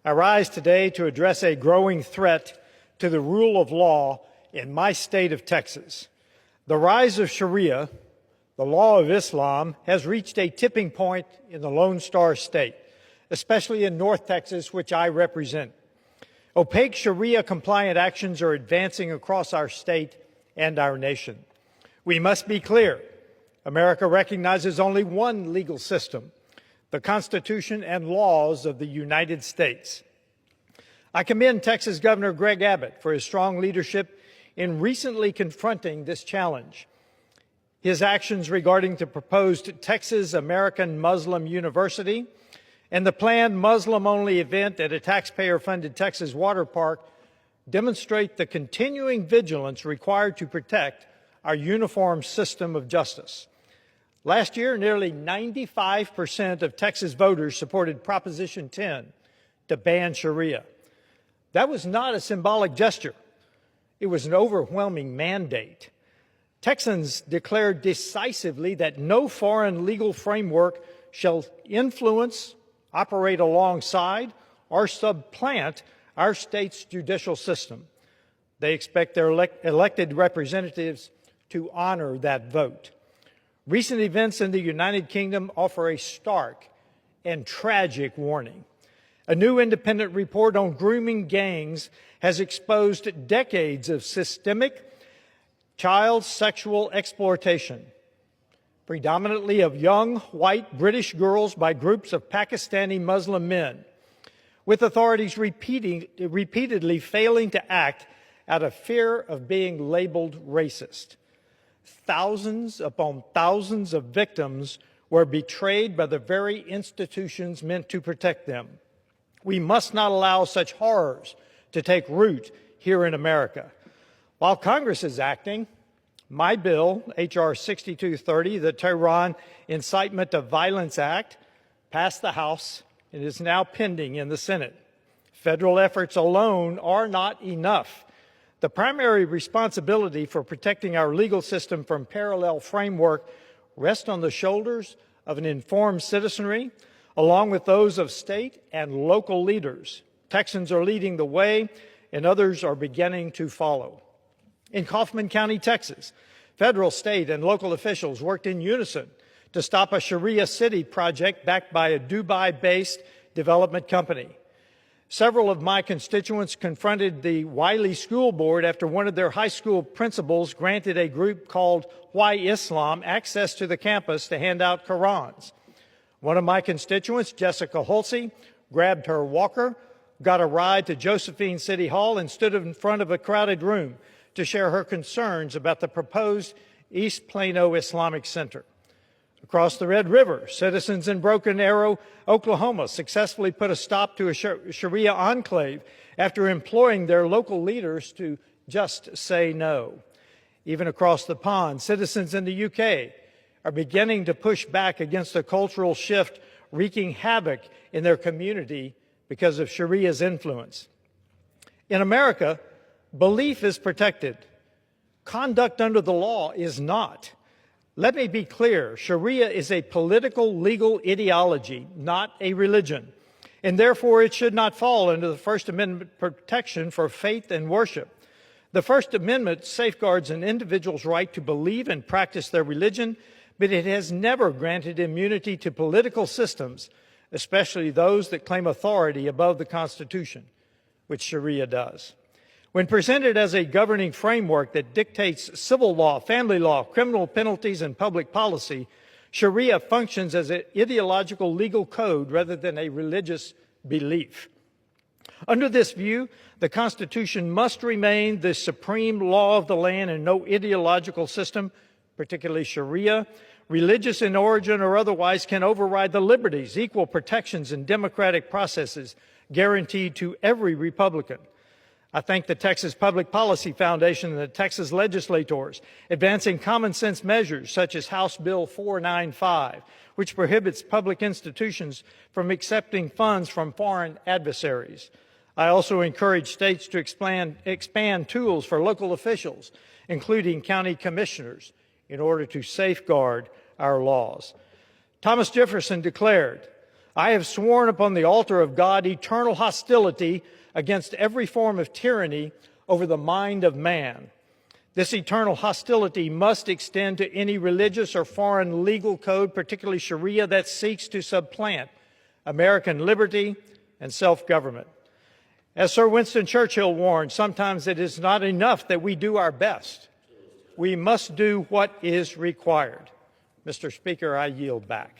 I rise today to address a growing threat to the rule of law in my state of Texas. The rise of Sharia, the law of Islam, has reached a tipping point in the Lone Star State, especially in North Texas, which I represent. Opaque Sharia-compliant actions are advancing across our state and our nation. We must be clear. America recognizes only one legal system, the Constitution and laws of the United States. I commend Texas Governor Greg Abbott for his strong leadership in recently confronting this challenge. His actions regarding the proposed Texas American Muslim University and the planned Muslim-only event at a taxpayer-funded Texas water park demonstrate the continuing vigilance required to protect our uniform system of justice. Last year, nearly 95% of Texas voters supported Proposition 10 to ban Sharia. That was not a symbolic gesture. It was an overwhelming mandate. Texans declared decisively that no foreign legal framework shall influence, operate alongside, or supplant our state's judicial system. They expect their elected representatives to honor that vote. Recent events in the United Kingdom offer a stark and tragic warning. A new independent report on grooming gangs has exposed decades of systemic child sexual exploitation, predominantly of young white British girls by groups of Pakistani Muslim men, with authorities repeatedly failing to act out of fear of being labeled racist. Thousands upon thousands of victims were betrayed by the very institutions meant to protect them. We must not allow such horrors to take root here in America. While Congress is acting, my bill, H.R. 6230, the Tehran Incitement to Violence Act, passed the House and is now pending in the Senate. Federal efforts alone are not enough. The primary responsibility for protecting our legal system from parallel framework rests on the shoulders of an informed citizenry, along with those of state and local leaders. Texans are leading the way, and others are beginning to follow. In Kaufman County, Texas, federal, state, and local officials worked in unison to stop a Sharia city project backed by a Dubai-based development company. Several of my constituents confronted the Wiley School Board after one of their high school principals granted a group called Why Islam access to the campus to hand out Qurans. One of my constituents, Jessica Hulsey, grabbed her walker, got a ride to Josephine City Hall, and stood in front of a crowded room to share her concerns about the proposed East Plano Islamic Center. Across the Red River, citizens in Broken Arrow, Oklahoma, successfully put a stop to a Sharia enclave after imploring their local leaders to just say no. Even across the pond, citizens in the UK are beginning to push back against a cultural shift wreaking havoc in their community because of Sharia's influence. In America, belief is protected. Conduct under the law is not. Let me be clear, Sharia is a political legal ideology, not a religion, and therefore it should not fall under the First Amendment protection for faith and worship. The First Amendment safeguards an individual's right to believe and practice their religion, but it has never granted immunity to political systems, especially those that claim authority above the Constitution, which Sharia does. When presented as a governing framework that dictates civil law, family law, criminal penalties, and public policy, Sharia functions as an ideological legal code rather than a religious belief. Under this view, the Constitution must remain the supreme law of the land and no ideological system, particularly Sharia, religious in origin or otherwise, can override the liberties, equal protections, and democratic processes guaranteed to every Republican. I thank the Texas Public Policy Foundation and the Texas legislators advancing common sense measures such as House Bill 495, which prohibits public institutions from accepting funds from foreign adversaries. I also encourage states to expand tools for local officials, including county commissioners, in order to safeguard our laws. Thomas Jefferson declared, I have sworn upon the altar of God eternal hostility against every form of tyranny over the mind of man. This eternal hostility must extend to any religious or foreign legal code, particularly Sharia, that seeks to supplant American liberty and self-government. As Sir Winston Churchill warned, sometimes it is not enough that we do our best. We must do what is required. Mr. Speaker, I yield back.